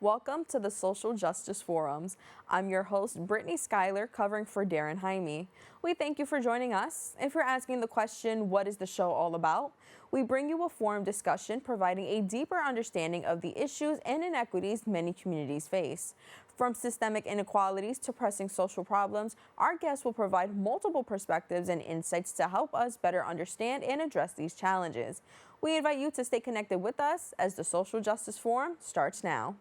Welcome to the Social Justice Forums. I'm your host, Brittany Skyler, covering for Darren Jaime. We thank you for joining us. If you're asking the question, what is the show all about? We bring you a forum discussion providing a deeper understanding of the issues and inequities many communities face. From systemic inequalities to pressing social problems, our guests will provide multiple perspectives and insights to help us better understand and address these challenges. We invite you to stay connected with us as the Social Justice Forum starts now.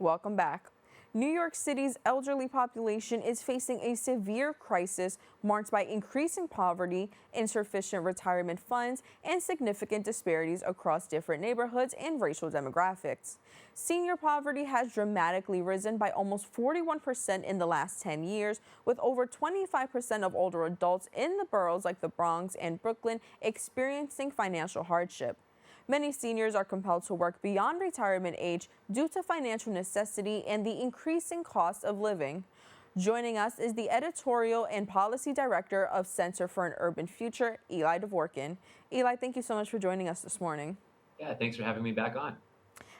Welcome back. New York City's elderly population is facing a severe crisis marked by increasing poverty, insufficient retirement funds, and significant disparities across different neighborhoods and racial demographics. Senior poverty has dramatically risen by almost 41% in the last 10 years, with over 25% of older adults in the boroughs like the Bronx and Brooklyn experiencing financial hardship. Many seniors are compelled to work beyond retirement age due to financial necessity and the increasing cost of living. Joining us is the Editorial and Policy Director of Center for an Urban Future, Eli Dvorkin. Eli, thank you so much for joining us this morning. Yeah, thanks for having me back on.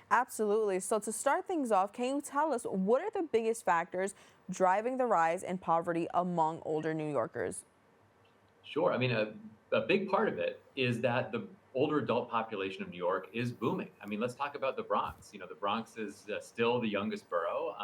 Absolutely. So to start things off, can you tell us what are the biggest factors driving the rise in poverty among older New Yorkers? Sure. A big part of it is that the older adult population of New York is booming. Let's talk about the Bronx. The Bronx is still the youngest borough,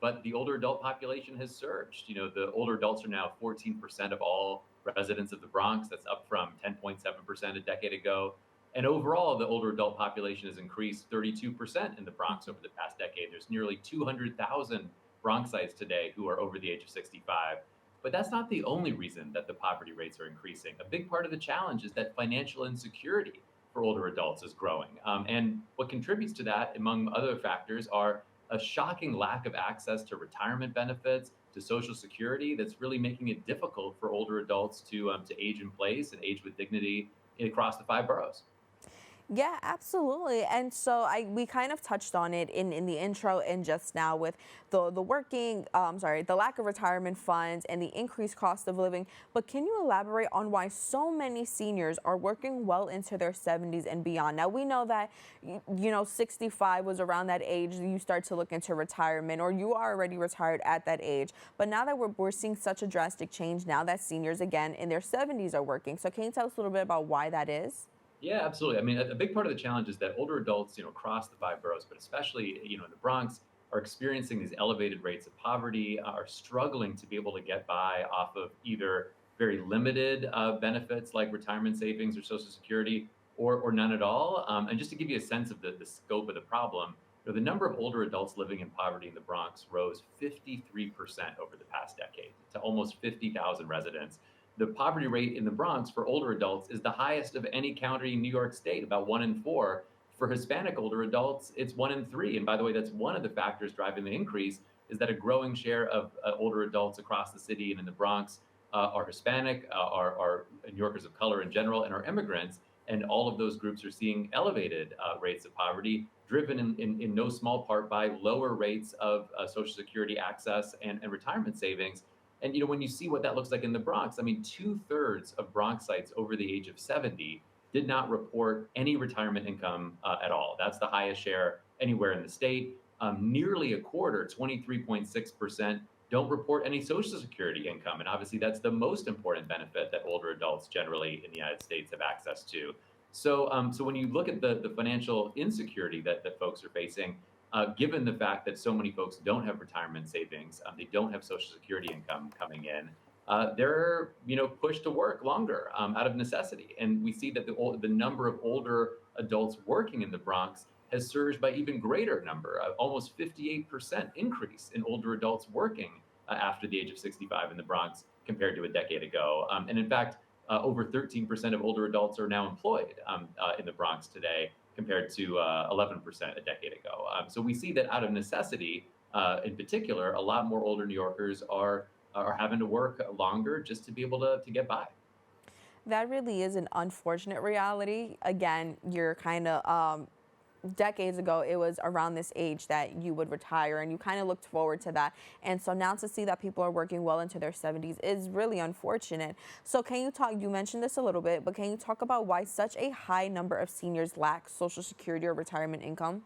but the older adult population has surged. The older adults are now 14% of all residents of the Bronx. That's up from 10.7% a decade ago. And overall, the older adult population has increased 32% in the Bronx over the past decade. There's nearly 200,000 Bronxites today who are over the age of 65. But that's not the only reason that the poverty rates are increasing. A big part of the challenge is that financial insecurity for older adults is growing. And what contributes to that, among other factors, are a shocking lack of access to retirement benefits, to Social Security, that's really making it difficult for older adults to age in place and age with dignity across the five boroughs. Yeah, absolutely. And so we kind of touched on it in the intro and just now with the lack of retirement funds and the increased cost of living. But can you elaborate on why so many seniors are working well into their 70s and beyond? Now, we know that, 65 was around that age you start to look into retirement, or you are already retired at that age. But now that we're seeing such a drastic change now that seniors, again, in their 70s are working. So can you tell us a little bit about why that is? Yeah, absolutely. A big part of the challenge is that older adults, across the five boroughs, but especially, in the Bronx, are experiencing these elevated rates of poverty, are struggling to be able to get by off of either very limited benefits like retirement savings or Social Security, or none at all. And just to give you a sense of the scope of the problem, the number of older adults living in poverty in the Bronx rose 53% over the past decade to almost 50,000 residents. The poverty rate in the Bronx for older adults is the highest of any county in New York State, about 1 in 4. For Hispanic older adults, it's 1 in 3. And by the way, that's one of the factors driving the increase, is that a growing share of older adults across the city and in the Bronx are Hispanic, are New Yorkers of color in general, and are immigrants. And all of those groups are seeing elevated rates of poverty, driven in no small part by lower rates of Social Security access and retirement savings. And when you see what that looks like in the Bronx, 2/3 of Bronxites over the age of 70 did not report any retirement income at all. That's the highest share anywhere in the state. Nearly a quarter, 23.6%, don't report any Social Security income. And obviously, that's the most important benefit that older adults generally in the United States have access to. So when you look at the financial insecurity that folks are facing, given the fact that so many folks don't have retirement savings, they don't have Social Security income coming in, they're pushed to work longer out of necessity. And we see that the number of older adults working in the Bronx has surged by even greater number, almost 58% increase in older adults working after the age of 65 in the Bronx compared to a decade ago. And in fact, over 13% of older adults are now employed in the Bronx today, compared to 11% a decade ago. So we see that out of necessity, in particular, a lot more older New Yorkers are having to work longer just to be able to get by. That really is an unfortunate reality. Again, you're kind of decades ago, it was around this age that you would retire and you kind of looked forward to that. And so now to see that people are working well into their 70s is really unfortunate. So can you talk, you mentioned this a little bit, but can you talk about why such a high number of seniors lack Social Security or retirement income?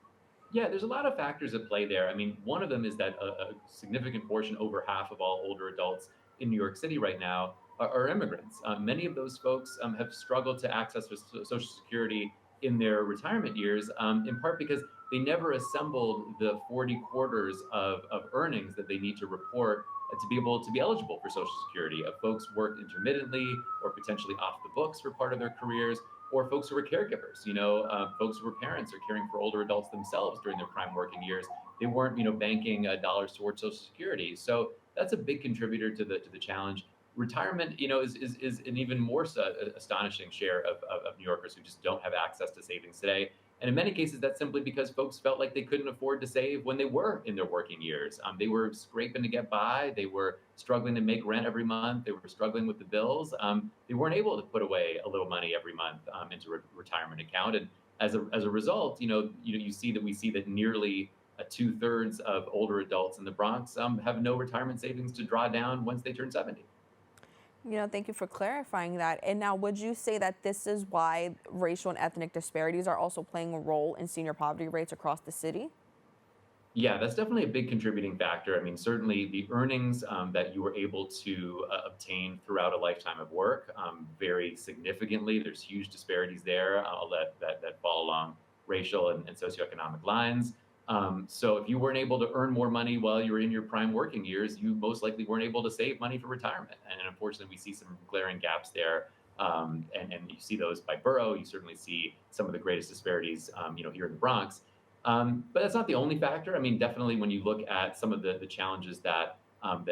Yeah, there's a lot of factors at play there. I mean, one of them is that a significant portion, over half of all older adults in New York City right now, are immigrants. Many of those folks have struggled to access Social Security in their retirement years, in part because they never assembled the 40 quarters of earnings that they need to report to be able to be eligible for Social Security. Folks worked intermittently or potentially off the books for part of their careers, or folks who are caregivers, folks who were parents or caring for older adults themselves during their prime working years. They weren't, banking dollars towards Social Security. So that's a big contributor to the challenge. Retirement, is an even more astonishing share of New Yorkers who just don't have access to savings today. And in many cases, that's simply because folks felt like they couldn't afford to save when they were in their working years. They were scraping to get by. They were struggling to make rent every month. They were struggling with the bills. They weren't able to put away a little money every month into a retirement account. And as a result, you see that we see that nearly 2/3 of older adults in the Bronx have no retirement savings to draw down once they turn 70. Thank you for clarifying that. And now, would you say that this is why racial and ethnic disparities are also playing a role in senior poverty rates across the city? Yeah, that's definitely a big contributing factor. I mean, certainly the earnings that you were able to obtain throughout a lifetime of work vary significantly. There's huge disparities there that fall along racial and socioeconomic lines. So if you weren't able to earn more money while you were in your prime working years, you most likely weren't able to save money for retirement. And unfortunately, we see some glaring gaps there. And you see those by borough. You certainly see some of the greatest disparities, here in the Bronx. But that's not the only factor. I mean, definitely when you look at some of the challenges that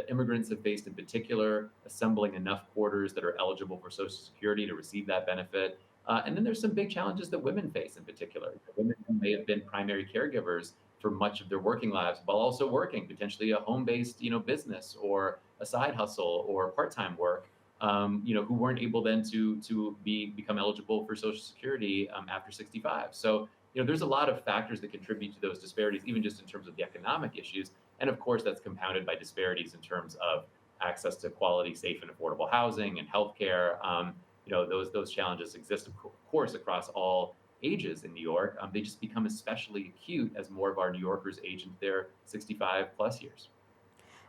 immigrants have faced in particular, assembling enough quarters that are eligible for Social Security to receive that benefit. And then there's some big challenges that women face in particular. Women who may have been primary caregivers for much of their working lives while also working potentially a home-based, business or a side hustle or part-time work. Who weren't able then to become eligible for Social Security after 65. So there's a lot of factors that contribute to those disparities, even just in terms of the economic issues. And of course, that's compounded by disparities in terms of access to quality, safe, and affordable housing and healthcare. Those challenges exist, of course, across all ages in New York. They just become especially acute as more of our New Yorkers age into their 65 plus years.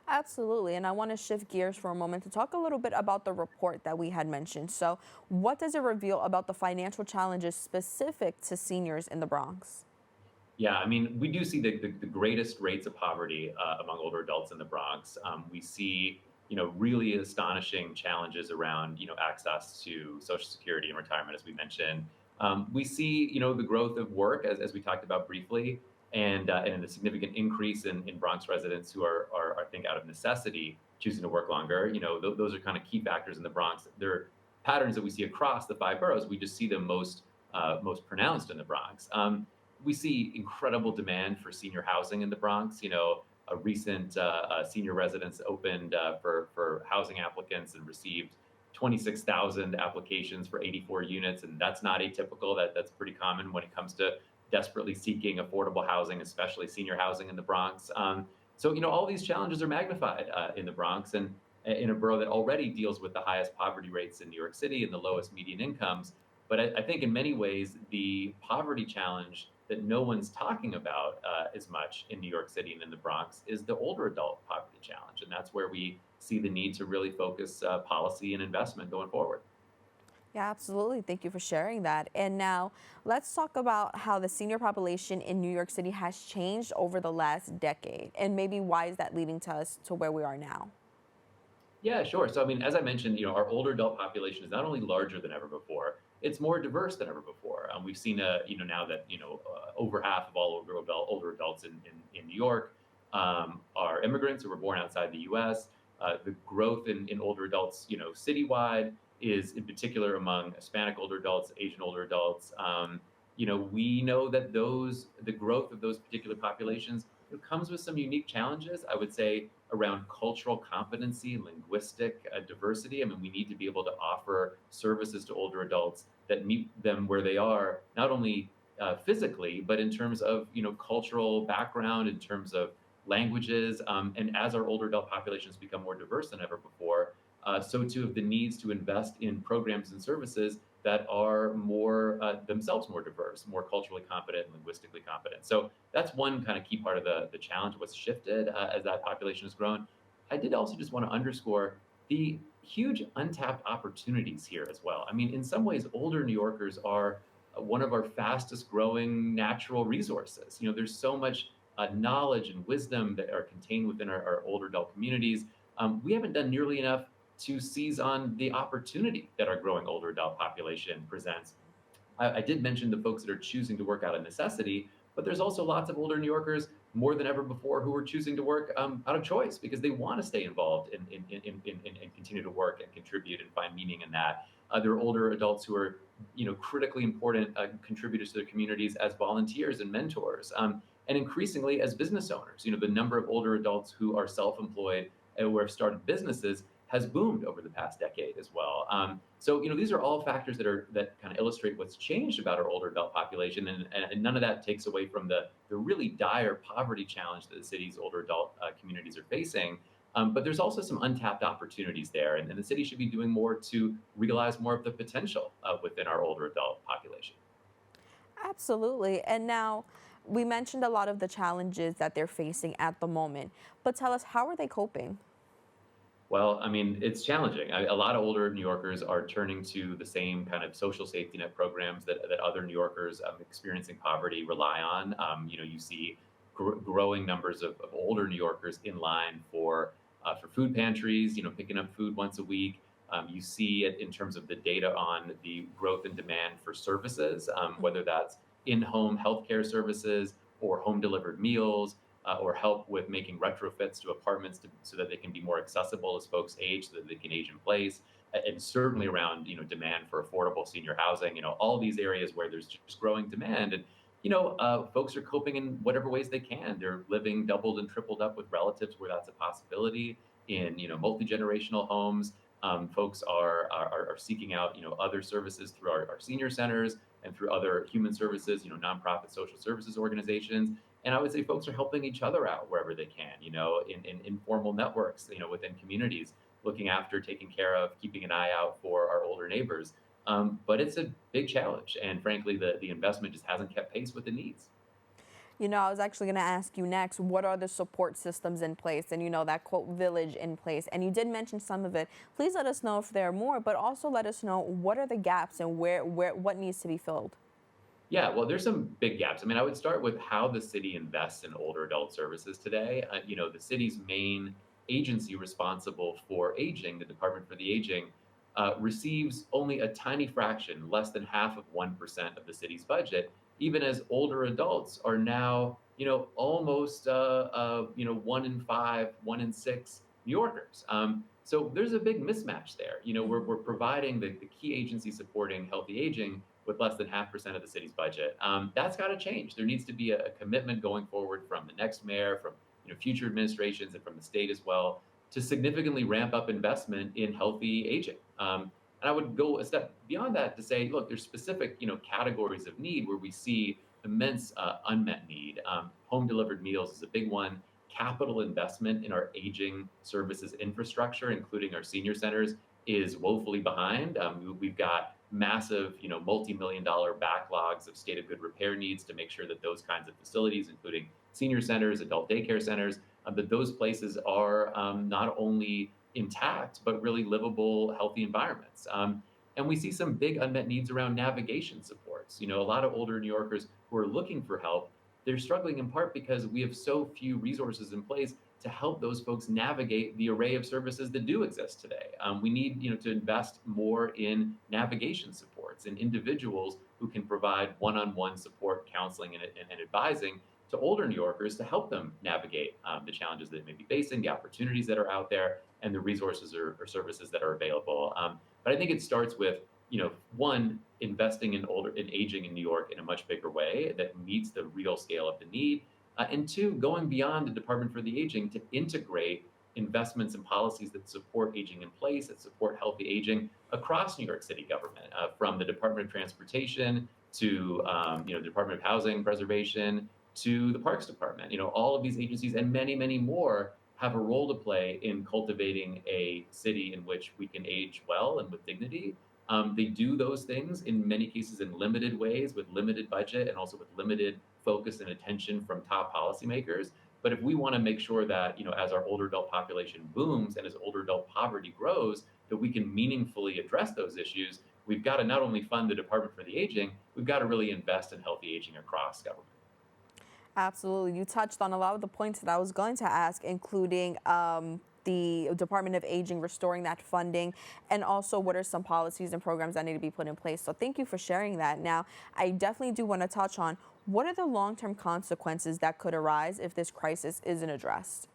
Absolutely. And I want to shift gears for a moment to talk a little bit about the report that we had mentioned. So, what does it reveal about the financial challenges specific to seniors in the Bronx? Yeah, I mean, we do see the greatest rates of poverty among older adults in the Bronx. We see, really astonishing challenges around, access to Social Security and retirement, as we mentioned. We see, the growth of work, as we talked about briefly, and a significant increase in Bronx residents who are, I think, out of necessity choosing to work longer. Those are kind of key factors in the Bronx. They're patterns that we see across the five boroughs. We just see them most pronounced in the Bronx. We see incredible demand for senior housing in the Bronx. A recent senior residence opened for housing applicants and received 26,000 applications for 84 units, and that's not atypical. That's pretty common when it comes to desperately seeking affordable housing, especially senior housing in the Bronx. So all these challenges are magnified in the Bronx, and in a borough that already deals with the highest poverty rates in New York City and the lowest median incomes. But I think in many ways, the poverty challenge that no one's talking about as much in New York City and in the Bronx is the older adult poverty challenge. And that's where we see the need to really focus policy and investment going forward. Yeah, absolutely. Thank you for sharing that. And now let's talk about how the senior population in New York City has changed over the last decade, and maybe why is that leading to us to where we are now? Yeah, sure. So, I mean, as I mentioned, our older adult population is not only larger than ever before, it's more diverse than ever before. We've seen, now that, over half of all older adults in New York are immigrants who were born outside the U.S. The growth in older adults, citywide is in particular among Hispanic older adults, Asian older adults. We know that the growth of those particular populations comes with some unique challenges, I would say, around cultural competency, linguistic diversity. I mean, we need to be able to offer services to older adults that meet them where they are, not only physically, but in terms of cultural background, in terms of languages, and as our older adult populations become more diverse than ever before, so too have the needs to invest in programs and services that are more themselves more diverse, more culturally competent, linguistically competent. So that's one kind of key part of the challenge. What's shifted as that population has grown. I did also just want to underscore the huge untapped opportunities here as well. I mean, in some ways, older New Yorkers are one of our fastest growing natural resources. There's so much knowledge and wisdom that are contained within our older adult communities. We haven't done nearly enough to seize on the opportunity that our growing older adult population presents. I did mention the folks that are choosing to work out of necessity, but there's also lots of older New Yorkers more than ever before who are choosing to work out of choice because they want to stay involved and continue to work and contribute and find meaning in that. There are older adults who are, critically important contributors to their communities as volunteers and mentors, and increasingly as business owners. The number of older adults who are self-employed and who have started businesses has boomed over the past decade as well. So these are all factors that kind of illustrate what's changed about our older adult population, and none of that takes away from the really dire poverty challenge that the city's older adult communities are facing. But there's also some untapped opportunities there, and the city should be doing more to realize more of the potential within our older adult population. Absolutely. And now we mentioned a lot of the challenges that they're facing at the moment, but tell us, how are they coping? Well, I mean, it's challenging. A lot of older New Yorkers are turning to the same kind of social safety net programs that other New Yorkers experiencing poverty rely on. You see growing numbers of older New Yorkers in line for food pantries, picking up food once a week. You see it in terms of the data on the growth in demand for services, whether that's in-home healthcare services or home delivered meals, or help with making retrofits to apartments so that they can be more accessible as folks age, so that they can age in place, and certainly around demand for affordable senior housing. All these areas where there's just growing demand, and folks are coping in whatever ways they can. They're living doubled and tripled up with relatives where that's a possibility in multi-generational homes. Folks are seeking out other services through our senior centers and through other human services, nonprofit social services organizations. And I would say folks are helping each other out wherever they can, in informal networks, within communities, looking after, taking care of, keeping an eye out for our older neighbors. But it's a big challenge, and frankly, the investment just hasn't kept pace with the needs. I was actually going to ask you next, what are the support systems in place and, that quote village in place? And you did mention some of it. Please let us know if there are more, but also let us know what are the gaps and what needs to be filled. Yeah, well, there's some big gaps. I mean, I would start with how the city invests in older adult services today. The city's main agency responsible for aging, the Department for the Aging, receives only a tiny fraction, less than half of 1% of the city's budget, even as older adults are now, almost, 1 in 5, 1 in 6 New Yorkers. So there's a big mismatch there. We're providing the key agency supporting healthy aging with less than 0.5% of the city's budget. That's got to change. There needs to be a commitment going forward from the next mayor, from future administrations, and from the state as well, to significantly ramp up investment in healthy aging. And I would go a step beyond that to say, look, there's specific categories of need where we see immense unmet need. Home delivered meals is a big one. Capital investment in our aging services infrastructure, including our senior centers, is woefully behind. We've got massive, multi-million-dollar backlogs of state of good repair needs to make sure that those kinds of facilities, including senior centers, adult daycare centers, that those places are not only intact, but really livable, healthy environments. And we see some big unmet needs around navigation supports. A lot of older New Yorkers who are looking for help, they're struggling in part because we have so few resources in place to help those folks navigate the array of services that do exist today. We need, to invest more in navigation supports and individuals who can provide one-on-one support, counseling, and advising to older New Yorkers to help them navigate the challenges that they may be facing, the opportunities that are out there, and the resources or services that are available. But I think it starts with, one, investing in aging in New York in a much bigger way that meets the real scale of the need. And two, going beyond the Department for the Aging to integrate investments and policies that support aging in place, that support healthy aging across New York City government, from the Department of Transportation to the Department of Housing Preservation to the Parks Department. All of these agencies and many, many more have a role to play in cultivating a city in which we can age well and with dignity. They do those things in many cases in limited ways with limited budget and also with limited focus and attention from top policymakers. But if we want to make sure that, as our older adult population booms and as older adult poverty grows, that we can meaningfully address those issues, we've got to not only fund the Department for the Aging, we've got to really invest in healthy aging across government. Absolutely. You touched on a lot of the points that I was going to ask, including the Department of Aging restoring that funding, and also what are some policies and programs that need to be put in place. So thank you for sharing that. Now, I definitely do want to touch on what are the long-term consequences that could arise if this crisis isn't addressed?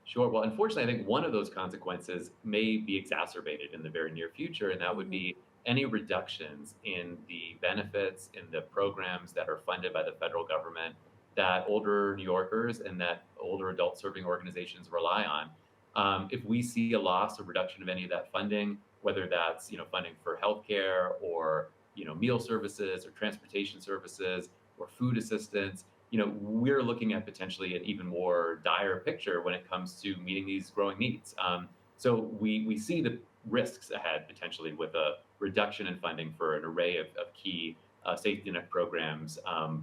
Sure. Well, unfortunately, I think one of those consequences may be exacerbated in the very near future, and that would be any reductions in the benefits in the programs that are funded by the federal government that older New Yorkers and that older adult serving organizations rely on. If we see a loss or reduction of any of that funding, whether that's funding for healthcare or meal services or transportation services or food assistance, we're looking at potentially an even more dire picture when it comes to meeting these growing needs. So we see the risks ahead potentially with a reduction in funding for an array of key safety net programs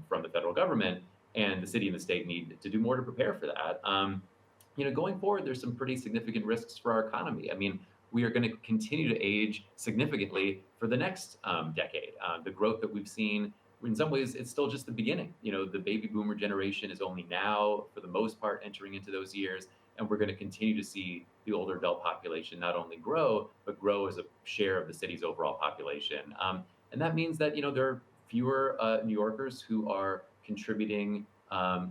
from the federal government, and the city and the state need to do more to prepare for that. Going forward, there's some pretty significant risks for our economy. I mean, we are going to continue to age significantly for the next decade. The growth that we've seen, in some ways, it's still just the beginning. The baby boomer generation is only now, for the most part, entering into those years, and we're going to continue to see the older adult population not only grow, but grow as a share of the city's overall population. And that means that there are fewer New Yorkers who are contributing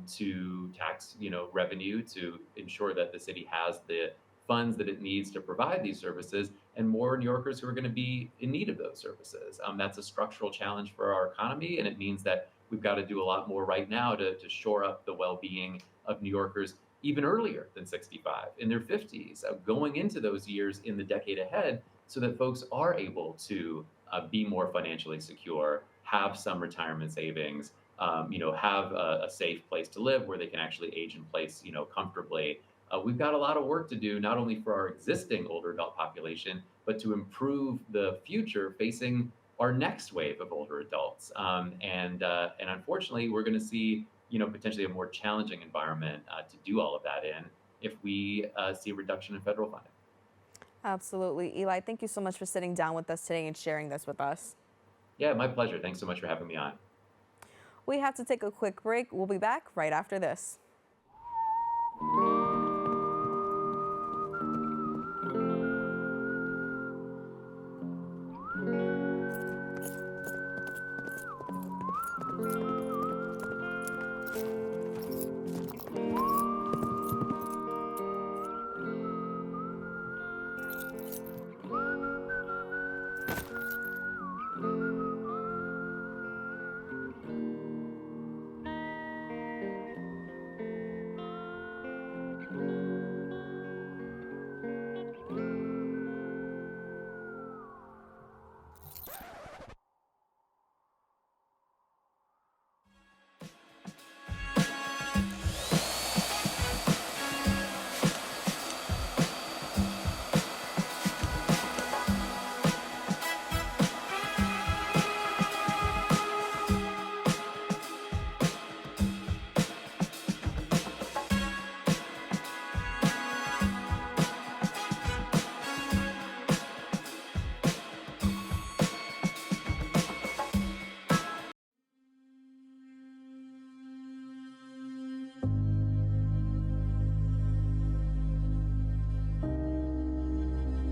to tax revenue to ensure that the city has the funds that it needs to provide these services, and more New Yorkers who are going to be in need of those services. That's a structural challenge for our economy, and it means that we've got to do a lot more right now to shore up the well-being of New Yorkers even earlier than 65, in their 50s, going into those years in the decade ahead, so that folks are able to be more financially secure, have some retirement savings, have a safe place to live where they can actually age in place, comfortably. We've got a lot of work to do, not only for our existing older adult population, but to improve the future facing our next wave of older adults. And unfortunately, we're going to see, potentially a more challenging environment to do all of that in if we see a reduction in federal funding. Absolutely. Eli, thank you so much for sitting down with us today and sharing this with us. Yeah, my pleasure. Thanks so much for having me on. We have to take a quick break. We'll be back right after this.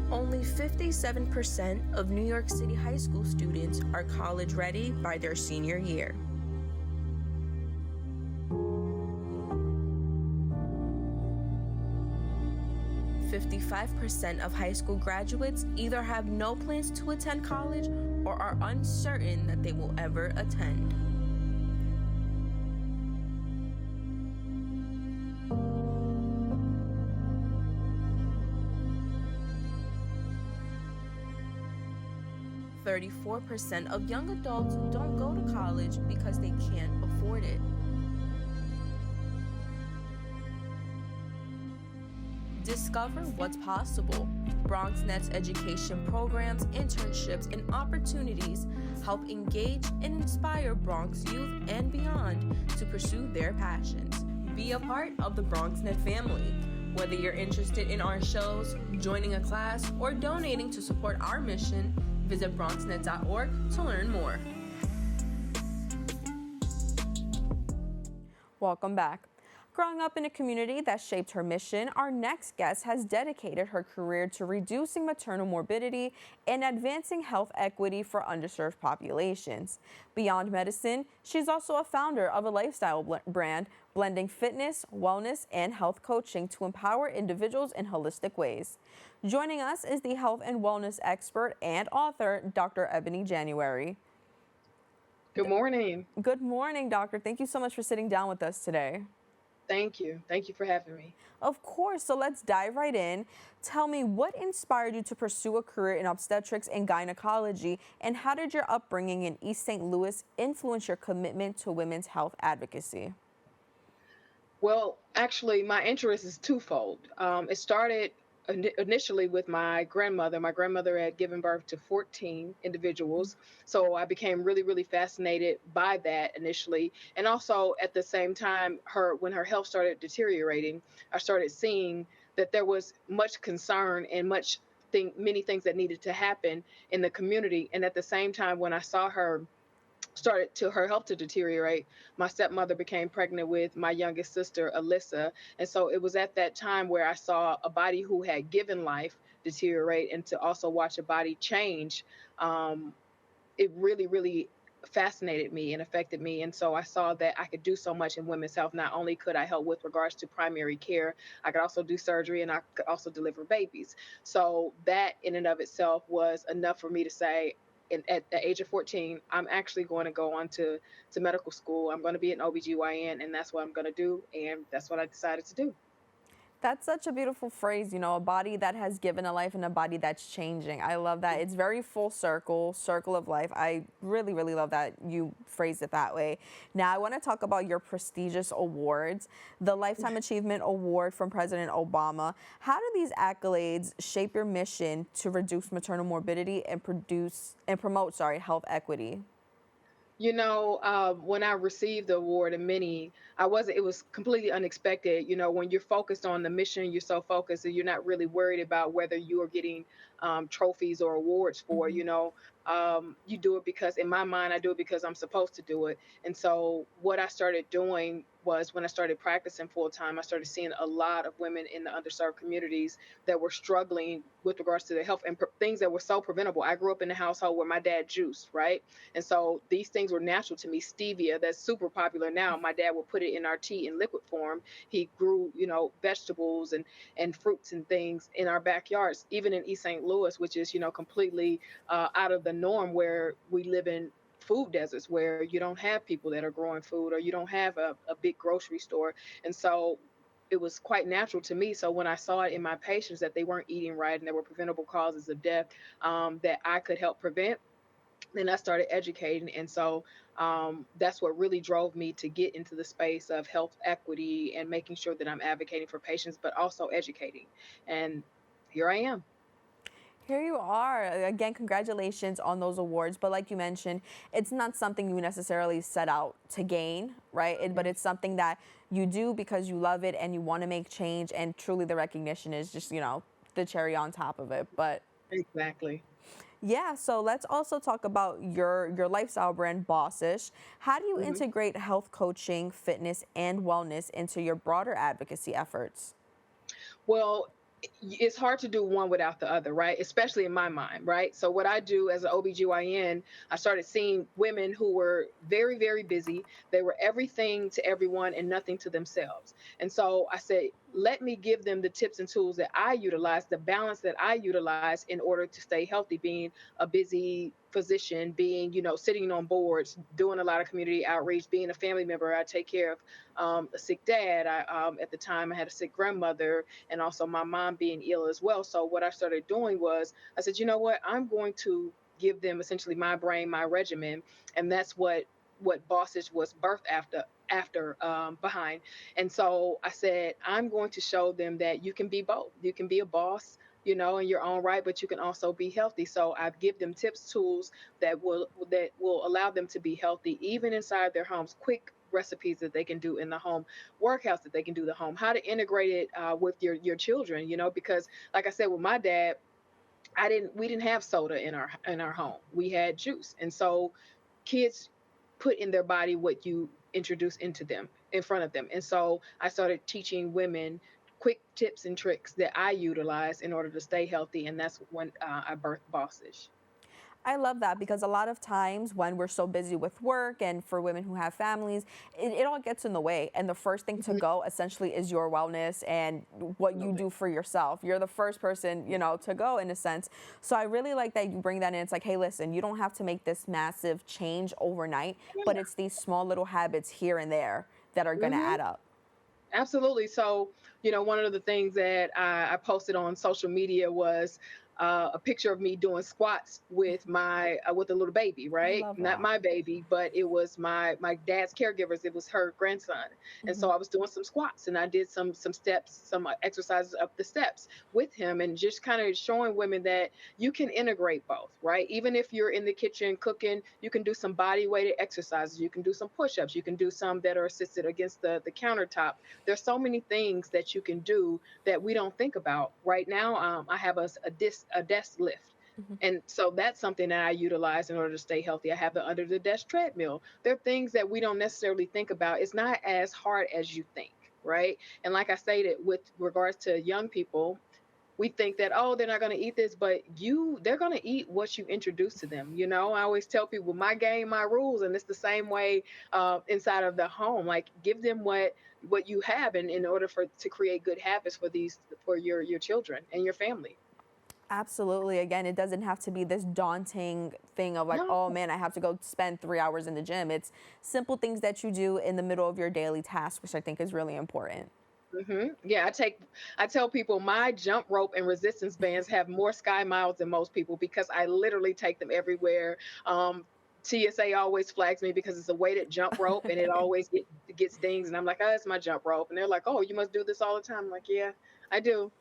Only 57% of New York City high school students are college ready by their senior year. "55% of high school graduates either have no plans to attend college or are uncertain that they will ever attend." 34% of young adults don't go to college because they can't afford it. Discover what's possible. BronxNet's education programs, internships, and opportunities help engage and inspire Bronx youth and beyond to pursue their passions. Be a part of the BronxNet family. Whether you're interested in our shows, joining a class, or donating to support our mission, visit BronxNet.org to learn more. Welcome back. Growing up in a community that shaped her mission, our next guest has dedicated her career to reducing maternal morbidity and advancing health equity for underserved populations. Beyond medicine, she's also a founder of a lifestyle brand blending fitness, wellness, and health coaching to empower individuals in holistic ways. Joining us is the health and wellness expert and author, Dr. Eboni January. Good morning. Good morning, doctor. Thank you so much for sitting down with us today. Thank you. Thank you for having me. Of course. So let's dive right in. Tell me, what inspired you to pursue a career in obstetrics and gynecology, and how did your upbringing in East St. Louis influence your commitment to women's health advocacy? Well, actually, my interest is twofold. It started initially with my grandmother. My grandmother had given birth to 14 individuals. So I became really, really fascinated by that initially. And also at the same time, when her health started deteriorating, I started seeing that there was much concern and many things that needed to happen in the community. And at the same time, when I saw her health to deteriorate, my stepmother became pregnant with my youngest sister, Alyssa. And so it was at that time where I saw a body who had given life deteriorate, and to also watch a body change. It really, really fascinated me and affected me. And so I saw that I could do so much in women's health. Not only could I help with regards to primary care, I could also do surgery, and I could also deliver babies. So that in and of itself was enough for me to say, at the age of 14, I'm actually going to go on to medical school. I'm going to be an OBGYN, and that's what I'm going to do. And that's what I decided to do. That's such a beautiful phrase, a body that has given a life and a body that's changing. I love that. It's very full circle of life. I really, really love that you phrased it that way. Now, I want to talk about your prestigious awards. The Lifetime Achievement Award from President Obama. How do these accolades shape your mission to reduce maternal morbidity and promote health equity? When I received the award, it was completely unexpected. When you're focused on the mission, you're so focused and you're not really worried about whether you are getting trophies or awards for, you do it because, in my mind, I do it because I'm supposed to do it. And so what I started doing was, when I started practicing full time, I started seeing a lot of women in the underserved communities that were struggling with regards to their health and things that were so preventable. I grew up in a household where my dad juiced, right? And so these things were natural to me. Stevia, that's super popular now. My dad would put it in our tea in liquid form. He grew, vegetables and fruits and things in our backyards, even in East St. Louis, which is, completely out of the norm, where we live in food deserts, where you don't have people that are growing food, or you don't have a big grocery store. And so it was quite natural to me. So when I saw it in my patients that they weren't eating right and there were preventable causes of death that I could help prevent, then I started educating. And so that's what really drove me to get into the space of health equity and making sure that I'm advocating for patients, but also educating. And here I am. Here you are. Again, congratulations on those awards. But like you mentioned, it's not something you necessarily set out to gain, right? But it's something that you do because you love it and you want to make change. And truly the recognition is just, the cherry on top of it. But exactly. Yeah, so let's also talk about your lifestyle brand, Bossish. How do you integrate health coaching, fitness, and wellness into your broader advocacy efforts? Well, it's hard to do one without the other, right? Especially in my mind, right? So what I do as an OBGYN, I started seeing women who were very, very busy. They were everything to everyone and nothing to themselves. And so I said, let me give them the tips and tools that I utilize, the balance that I utilize in order to stay healthy, being a busy physician, being, sitting on boards, doing a lot of community outreach, being a family member. I take care of a sick dad. At the time, I had a sick grandmother, and also my mom being ill as well. So what I started doing was, I said, you know what, I'm going to give them essentially my brain, my regimen, and that's what Bossage was birthed after behind. And so I said, I'm going to show them that you can be both. You can be a boss, in your own right, but you can also be healthy. So I give them tips, tools that will allow them to be healthy, even inside their homes. Quick recipes that they can do in the home, workouts that they can do in the home, how to integrate it with your children. Because like I said, with my dad, we didn't have soda in our home. We had juice, and so kids put in their body what you introduce into them in front of them. And so I started teaching women quick tips and tricks that I utilize in order to stay healthy, and that's when I birthed Bossage. I love that because a lot of times when we're so busy with work and for women who have families, it all gets in the way. And the first thing to Mhm. go essentially is your wellness and what you Absolutely. do for yourself. You're the first person, to go in a sense. So I really like that you bring that in. It's like, hey, listen, you don't have to make this massive change overnight, but it's these small little habits here and there that are going to Yeah. add up. Absolutely. So, one of the things that I posted on social media was a picture of me doing squats with my with a little baby, I right? love Not that. my baby, but it was my dad's caregivers. It was her grandson, and Hmm. so I was doing some squats, and I did some steps, some exercises up the steps with him, and just kind of showing women that you can integrate both, right? Even if you're in the kitchen cooking, you can do some body weighted exercises. You can do some push ups. You can do some that are assisted against the countertop. There's so many things that you can do that we don't think about right now. I have a desk lift. Hmm. And so that's something that I utilize in order to stay healthy. I have the under the desk treadmill. There are things that we don't necessarily think about. It's not as hard as you think, right? And like I stated, with regards to young people, we think that, oh, they're not going to eat this, but they're going to eat what you introduce to them. I always tell people, my game, my rules, and it's the same way inside of the home. Like, give them what you have in order for to create good habits for your children and your family. Absolutely. Again, it doesn't have to be this daunting thing of like, No. oh man, I have to go spend 3 hours in the gym. It's simple things that you do in the middle of your daily task, which I think is really important. Yeah, I tell people my jump rope and resistance bands have more sky miles than most people because I literally take them everywhere. TSA always flags me because it's a weighted jump rope and it always gets dings, and I'm like, oh, it's my jump rope, and they're like, oh, you must do this all the time. I'm like, yeah, I do.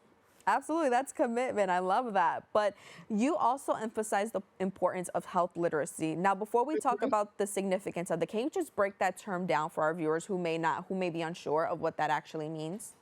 Absolutely, that's commitment. I love that. But you also emphasize the importance of health literacy. Now, before we talk Mhm. about the significance of can you just break that term down for our viewers who may be unsure of what that actually means?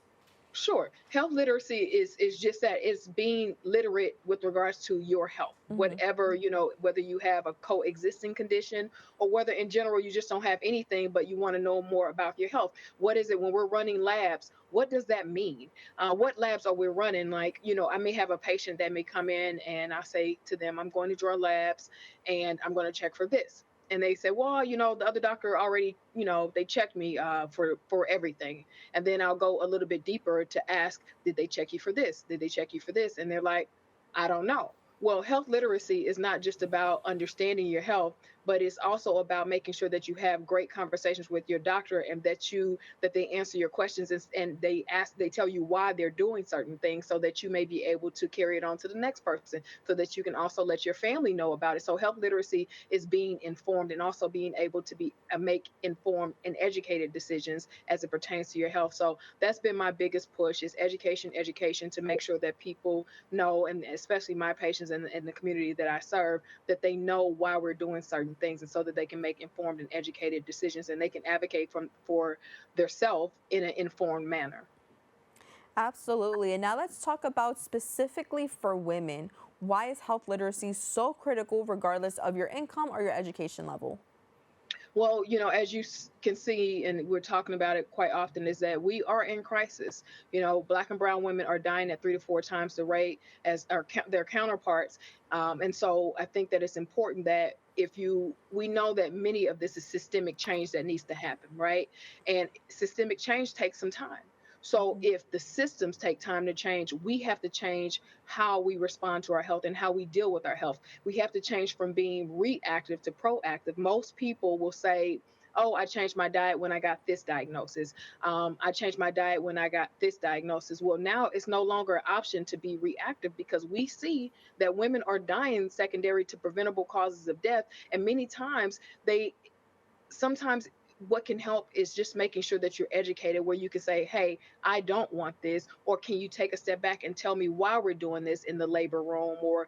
Sure. Health literacy is just that, it's being literate with regards to your health. Hmm. Whatever, whether you have a coexisting condition or whether in general you just don't have anything, but you want to know more about your health. What is it when we're running labs? What does that mean? What labs are we running? Like, I may have a patient that may come in and I say to them, I'm going to draw labs and I'm going to check for this. And they say, well, the other doctor already, they checked me for everything. And then I'll go a little bit deeper to ask, did they check you for this? Did they check you for this? And they're like, I don't know. Well, health literacy is not just about understanding your health, but it's also about making sure that you have great conversations with your doctor and that they answer your questions, and they tell you why they're doing certain things so that you may be able to carry it on to the next person so that you can also let your family know about it. So health literacy is being informed and also being able to be make informed and educated decisions as it pertains to your health. So that's been my biggest push is education, education to make sure that people know, and especially my patients and the community that I serve, that they know why we're doing certain things, and so that they can make informed and educated decisions and they can advocate for their self in an informed manner. Absolutely. And now let's talk about specifically for women. Why is health literacy so critical regardless of your income or your education level? Well, as you can see, and we're talking about it quite often, is that we are in crisis. Black and brown women are dying at 3 to 4 times the rate as their counterparts. And so I think that it's important that we know that many of this is systemic change that needs to happen, right? And systemic change takes some time. So Mhm. if the systems take time to change, we have to change how we respond to our health and how we deal with our health. We have to change from being reactive to proactive. Most people will say, oh, I changed my diet when I got this diagnosis. I changed my diet when I got this diagnosis. Well, now it's no longer an option to be reactive because we see that women are dying secondary to preventable causes of death. And many times they sometimes what can help is just making sure that you're educated where you can say, hey, I don't want this, or can you take a step back and tell me why we're doing this in the labor room or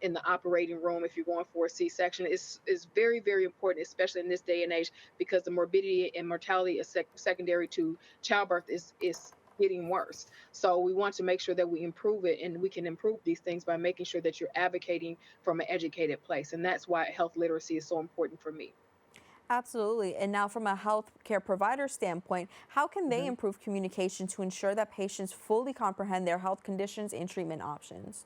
in the operating room if you're going for a c-section. Is very, very important, especially in this day and age, because the morbidity and mortality is secondary to childbirth is getting worse. So we want to make sure that we improve it, and we can improve these things by making sure that you're advocating from an educated place. And that's why health literacy is so important for me. Absolutely. And now, from a healthcare provider standpoint, how can they Mhm. improve communication to ensure that patients fully comprehend their health conditions and treatment options?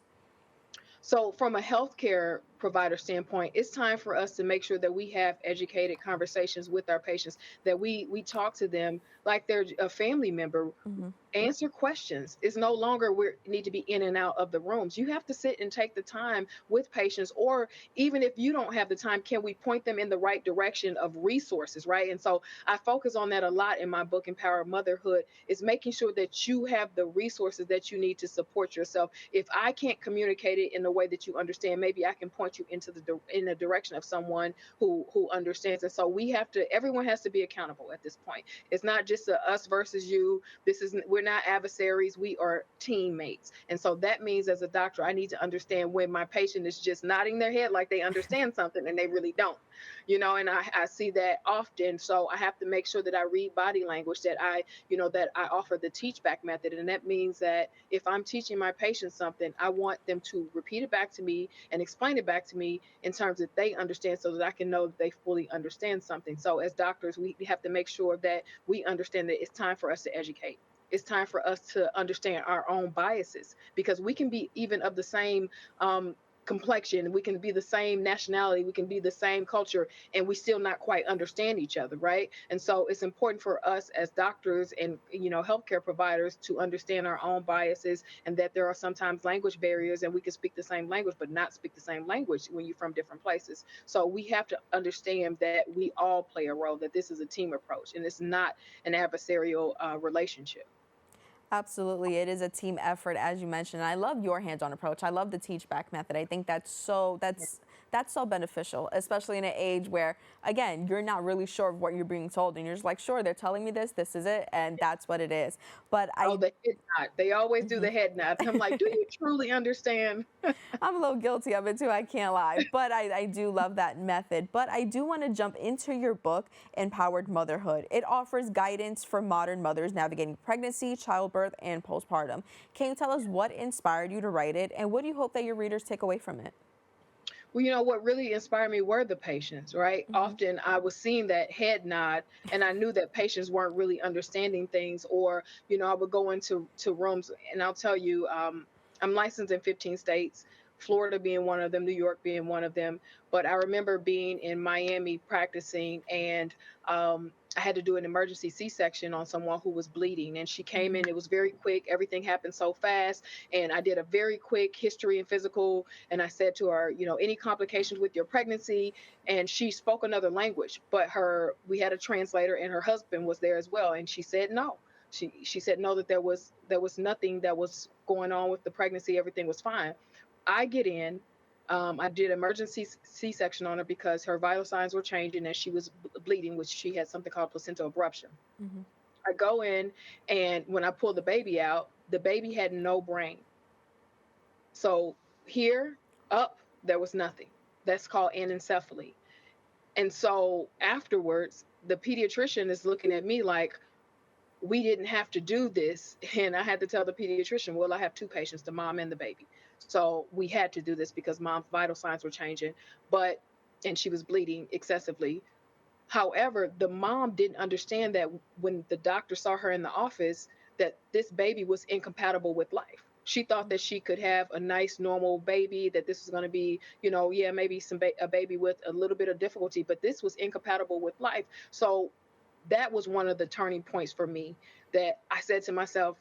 So, from a healthcare provider standpoint, it's time for us to make sure that we have educated conversations with our patients, that we talk to them like they're a family member. Hmm. Answer questions. It's no longer we need to be in and out of the rooms. You have to sit and take the time with patients, or even if you don't have the time, can we point them in the right direction of resources, right? And so I focus on that a lot in my book, Empower Motherhood, is making sure that you have the resources that you need to support yourself. If I can't communicate it in the way that you understand, maybe I can point you into in the direction of someone who understands. And so we have to, everyone has to be accountable at this point. It's not just a us versus you. This is, we're not adversaries, we are teammates. And so that means, as a doctor, I need to understand when my patient is just nodding their head like they understand something and they really don't, and I see that often. So I have to make sure that I read body language, that that I offer the teach back method. And that means that if I'm teaching my patients something, I want them to repeat it back to me and explain it back to me in terms that they understand, so that I can know that they fully understand something. So as doctors, we have to make sure that we understand that it's time for us to educate. It's time for us to understand our own biases, because we can be even of the same complexion, we can be the same nationality, we can be the same culture, and we still not quite understand each other, right? And so it's important for us as doctors and healthcare providers to understand our own biases, and that there are sometimes language barriers, and we can speak the same language but not speak the same language when you're from different places. So we have to understand that we all play a role, that this is a team approach and it's not an adversarial relationship. Absolutely. It is a team effort, as you mentioned. I love your hands-on approach. I love the teach back method. I think that's so beneficial, especially in an age where, again, you're not really sure of what you're being told, and you're just like, sure, they're telling me this is it, and that's what it is. But Oh, the head nod. They always do Mhm. the head nod. And I'm like, do you truly understand? I'm a little guilty of it too, I can't lie. But I do love that method. But I do want to jump into your book, Empowered Motherhood. It offers guidance for modern mothers navigating pregnancy, childbirth, and postpartum. Can you tell us what inspired you to write it, and what do you hope that your readers take away from it? Well, what really inspired me were the patients, right? Hmm. Often I was seeing that head nod, and I knew that patients weren't really understanding things. Or, I would go into rooms, and I'll tell you, I'm licensed in 15 states, Florida being one of them, New York being one of them. But I remember being in Miami practicing, and I had to do an emergency C-section on someone who was bleeding. And she came Hmm. in, it was very quick, everything happened so fast. And I did a very quick history and physical, and I said to her, any complications with your pregnancy? And she spoke another language, but we had a translator, and her husband was there as well. And she said no. She said no, that there was nothing that was going on with the pregnancy. Everything was fine. I get in. I did emergency C-section on her because her vital signs were changing and she was bleeding, which she had something called placental abruption. Hmm. I go in, and when I pull the baby out, the baby had no brain. So here, up, there was nothing. That's called anencephaly. And so afterwards, the pediatrician is looking at me like, we didn't have to do this. And I had to tell the pediatrician, well, I have two patients, the mom and the baby. So we had to do this because mom's vital signs were changing, but, and she was bleeding excessively. However, the mom didn't understand that when the doctor saw her in the office, that this baby was incompatible with life. She thought that she could have a nice normal baby, that this was going to be, yeah, maybe a baby with a little bit of difficulty, but this was incompatible with life. So that was one of the turning points for me, that I said to myself,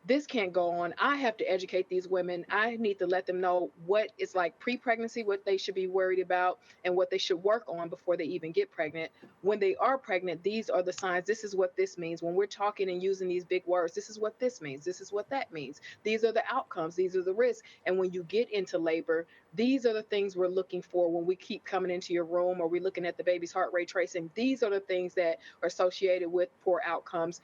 this can't go on. I have to educate these women. I need to let them know what it's like pre-pregnancy, what they should be worried about, and what they should work on before they even get pregnant. When they are pregnant, these are the signs. This is what this means. When we're talking and using these big words, this is what this means. This is what that means. These are the outcomes. These are the risks. And when you get into labor, these are the things we're looking for when we keep coming into your room or we're looking at the baby's heart rate tracing. These are the things that are associated with poor outcomes.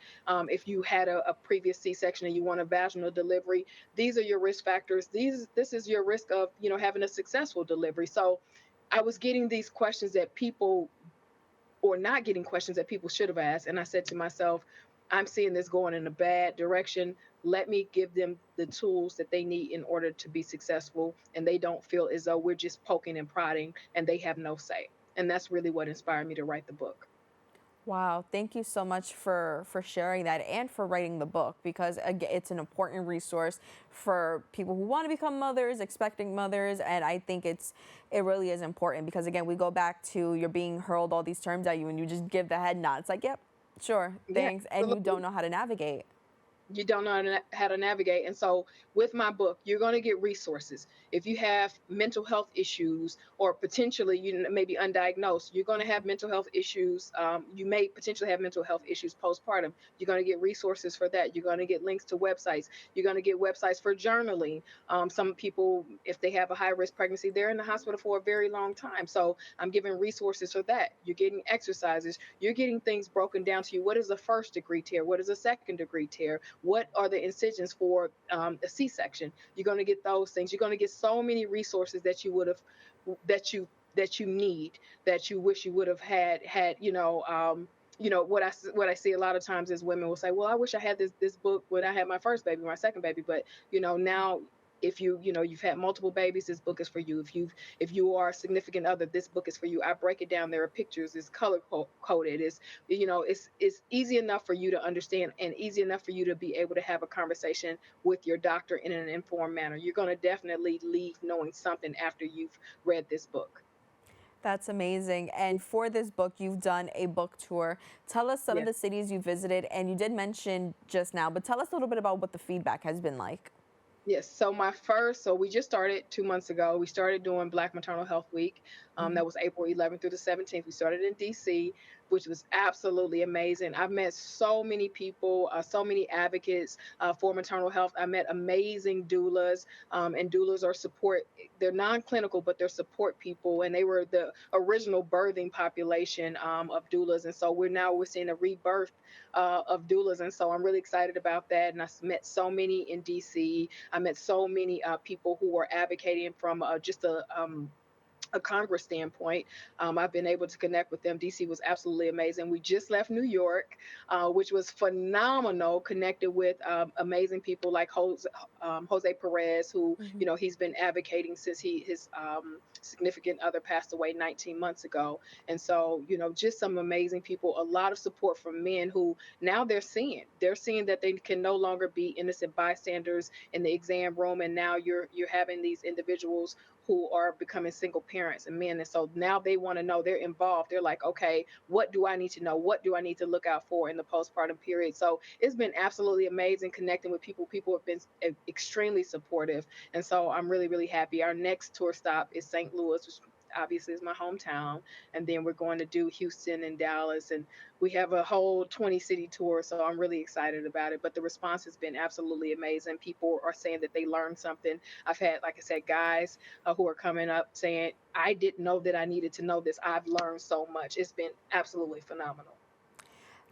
If you had a previous C-section and you want a vaginal delivery, these are your risk factors. This is your risk of having a successful delivery. So I was getting these questions that people, or not getting questions that people should have asked, and I said to myself, I'm seeing this going in a bad direction. Let me give them the tools that they need in order to be successful, and they don't feel as though we're just poking and prodding and they have no say. And that's really what inspired me to write the book. Wow, thank you so much for sharing that and for writing the book, because again, it's an important resource for people who want to become mothers, expecting mothers, and I think it really is important because again, we go back to you're being hurled all these terms at you and you just give the head nod. It's like, yep, sure, Yeah, thanks, and you absolutely. don't know how to navigate. You don't know how to navigate. And so with my book, you're going to get resources. If you have mental health issues or potentially you may be undiagnosed, you're going to have mental health issues. You may potentially have mental health issues postpartum. You're going to get resources for that. You're going to get links to websites. You're going to get websites for journaling. Some people, if they have a high risk pregnancy, they're in the hospital for a very long time. So I'm giving resources for that. You're getting exercises. You're getting things broken down to you. What is a first degree tear? What is a second degree tear? What are the incisions for a C-section? You're going to get those things. You're going to get so many resources that you would have, that you need, that you wish you would have had. What I see a lot of times is women will say, "Well, I wish I had this book when I had my first baby, my second baby." But now if you've had multiple babies, this book is for you. If you are a significant other, this book is for you. I break it down. There are pictures. It's color coded. It's easy enough for you to understand and easy enough for you to be able to have a conversation with your doctor in an informed manner. You're going to definitely leave knowing something after you've read this book. That's amazing. And for this book, you've done a book tour. Tell us some of Yes. the cities you visited, and you did mention just now, but tell us a little bit about what the feedback has been like. Yes. So we just started 2 months ago. We started doing Black Maternal Health Week. That was April 11th through the 17th. We started in DC, which was absolutely amazing. I've met so many people, so many advocates for maternal health. I met amazing doulas, and doulas are support. They're non-clinical, but they're support people, and they were the original birthing population of doulas. And so we're seeing a rebirth of doulas, and so I'm really excited about that. And I met so many in DC. I met so many people who are advocating from just a Congress standpoint. I've been able to connect with them. DC was absolutely amazing. We just left New York, which was phenomenal. Connected with amazing people like Jose Perez, who Mhm. he's been advocating since his significant other passed away 19 months ago. And so just some amazing people. A lot of support from men who now they're seeing that they can no longer be innocent bystanders in the exam room, and now you're having these individuals who are becoming single parents and men. And so now they want to know, they're involved. They're like, okay, what do I need to know? What do I need to look out for in the postpartum period? So it's been absolutely amazing connecting with people. People have been extremely supportive. And so I'm really, really happy. Our next tour stop is St. Louis, which obviously is my hometown. And then we're going to do Houston and Dallas. And we have a whole 20 city tour. So I'm really excited about it. But the response has been absolutely amazing. People are saying that they learned something. I've had, like I said, guys who are coming up saying, I didn't know that I needed to know this. I've learned so much. It's been absolutely phenomenal.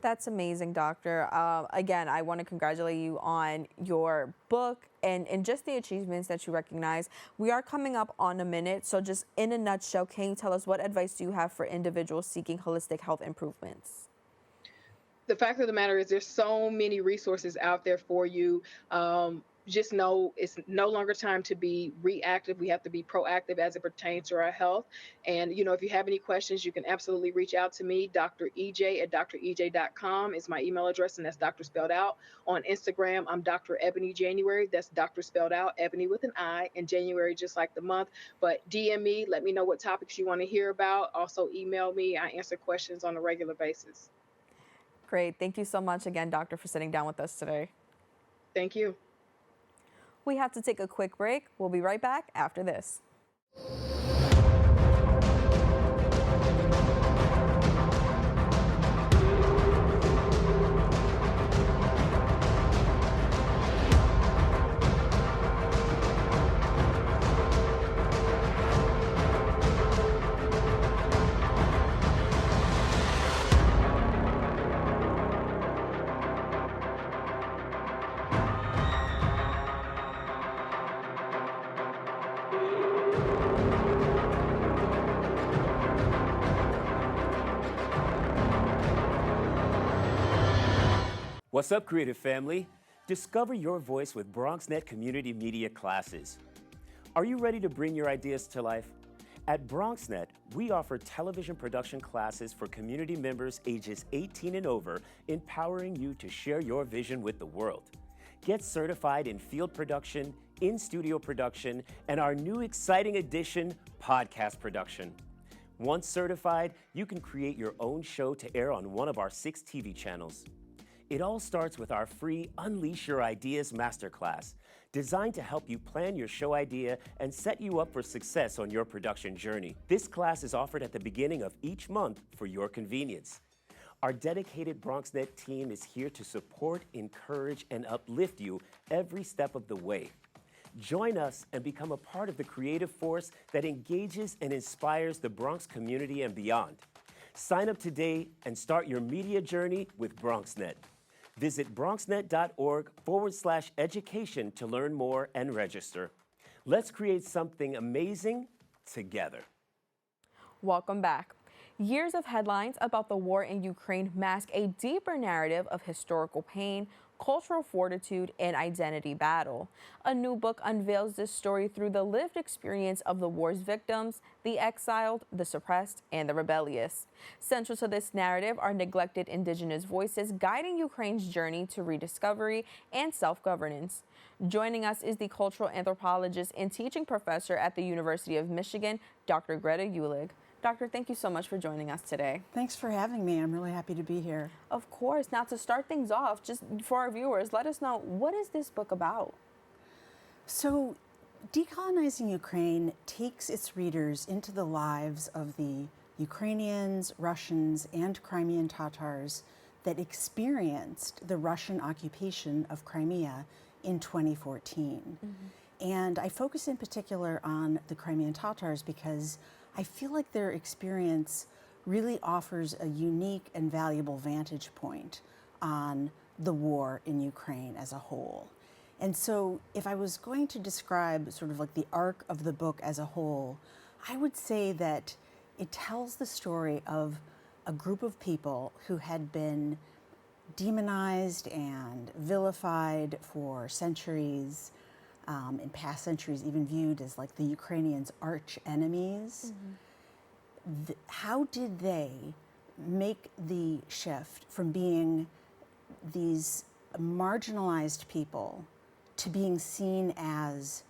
That's amazing, doctor. Again, I want to congratulate you on your book and just the achievements that you recognize. We are coming up on a minute, so just in a nutshell, can you tell us what advice do you have for individuals seeking holistic health improvements? The fact of the matter is there's so many resources out there for you. Just know it's no longer time to be reactive. We have to be proactive as it pertains to our health. And if you have any questions, you can absolutely reach out to me. Dr. EJ at drej.com is my email address, and that's doctor spelled out. On Instagram, I'm Dr. Ebony January. That's doctor spelled out, Ebony with an I, and January just like the month. But DM me, let me know what topics you want to hear about. Also email me. I answer questions on a regular basis. Great. Thank you so much again, doctor, for sitting down with us today. Thank you. We have to take a quick break. We'll be right back after this. What's up, creative family? Discover your voice with BronxNet community media classes. Are you ready to bring your ideas to life? At BronxNet, we offer television production classes for community members ages 18 and over, empowering you to share your vision with the world. Get certified in field production, in-studio production, and our new exciting addition, podcast production. Once certified, you can create your own show to air on one of our 6 TV channels. It all starts with our free Unleash Your Ideas Masterclass, designed to help you plan your show idea and set you up for success on your production journey. This class is offered at the beginning of each month for your convenience. Our dedicated BronxNet team is here to support, encourage, and uplift you every step of the way. Join us and become a part of the creative force that engages and inspires the Bronx community and beyond. Sign up today and start your media journey with BronxNet. Visit bronxnet.org/education to learn more and register. Let's create something amazing together. Welcome back. Years of headlines about the war in Ukraine mask a deeper narrative of historical pain, cultural fortitude, and identity battle. A new book unveils this story through the lived experience of the war's victims, the exiled, the suppressed, and the rebellious. Central to this narrative are neglected indigenous voices guiding Ukraine's journey to rediscovery and self-governance. Joining us is the cultural anthropologist and teaching professor at the University of Michigan, Dr. Greta Uehling. Doctor, thank you so much for joining us today. Thanks for having me. I'm really happy to be here. Of course. Now, to start things off, just for our viewers, let us know, what is this book about? So, Decolonizing Ukraine takes its readers into the lives of the Ukrainians, Russians, and Crimean Tatars that experienced the Russian occupation of Crimea in 2014. And I focus in particular on the Crimean Tatars because I feel like their experience really offers a unique and valuable vantage point on the war in Ukraine as a whole. And so if I was going to describe sort of like the arc of the book as a whole, I would say that it tells the story of a group of people who had been demonized and vilified for centuries, in past centuries even viewed as like the Ukrainians' arch enemies. How did they make the shift from being these marginalized people to being seen as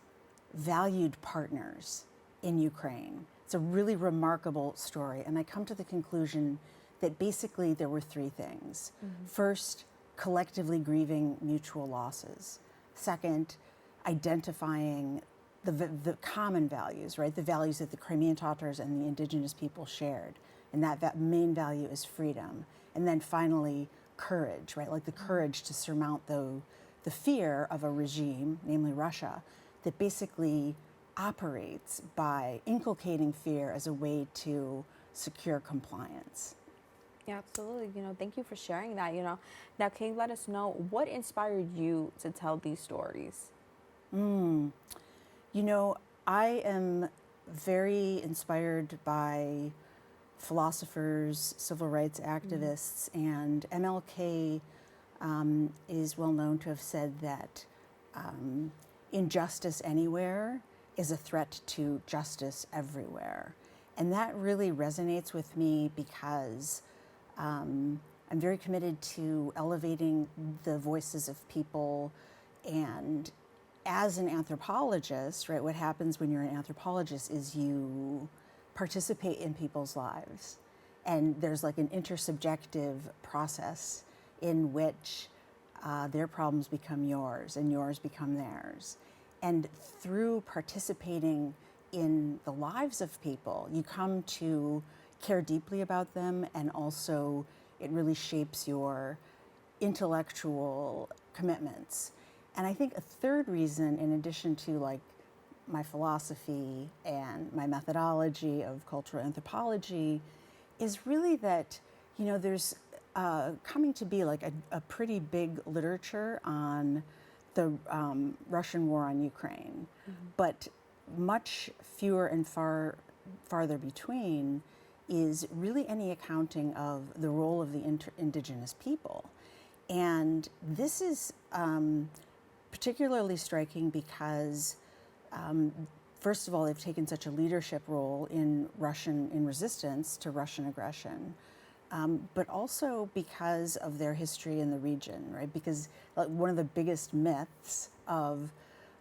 valued partners in Ukraine? It's a really remarkable story, and I come to the conclusion that basically there were 3 things. First, collectively grieving mutual losses. Second, identifying the common values, right? The values that the Crimean Tatars and the indigenous people shared. And that main value is freedom. And then finally, courage, right? Like the courage to surmount the fear of a regime, namely Russia, that basically operates by inculcating fear as a way to secure compliance. Yeah, absolutely. Thank you for sharing that. Now can you let us know what inspired you to tell these stories? I am very inspired by philosophers, civil rights activists, and MLK is well known to have said that injustice anywhere is a threat to justice everywhere. And that really resonates with me because I'm very committed to elevating the voices of people. And as an anthropologist, right, what happens when you're an anthropologist is you participate in people's lives. And there's like an intersubjective process in which their problems become yours and yours become theirs. And through participating in the lives of people, you come to care deeply about them, and also it really shapes your intellectual commitments. And I think a third reason, in addition to like my philosophy and my methodology of cultural anthropology, is really that, you know, there's coming to be like a pretty big literature on the Russian war on Ukraine, but much fewer and farther between is really any accounting of the role of the indigenous people. And this is particularly striking because, first of all, they've taken such a leadership role in resistance to Russian aggression, but also because of their history in the region, right? Because one of the biggest myths of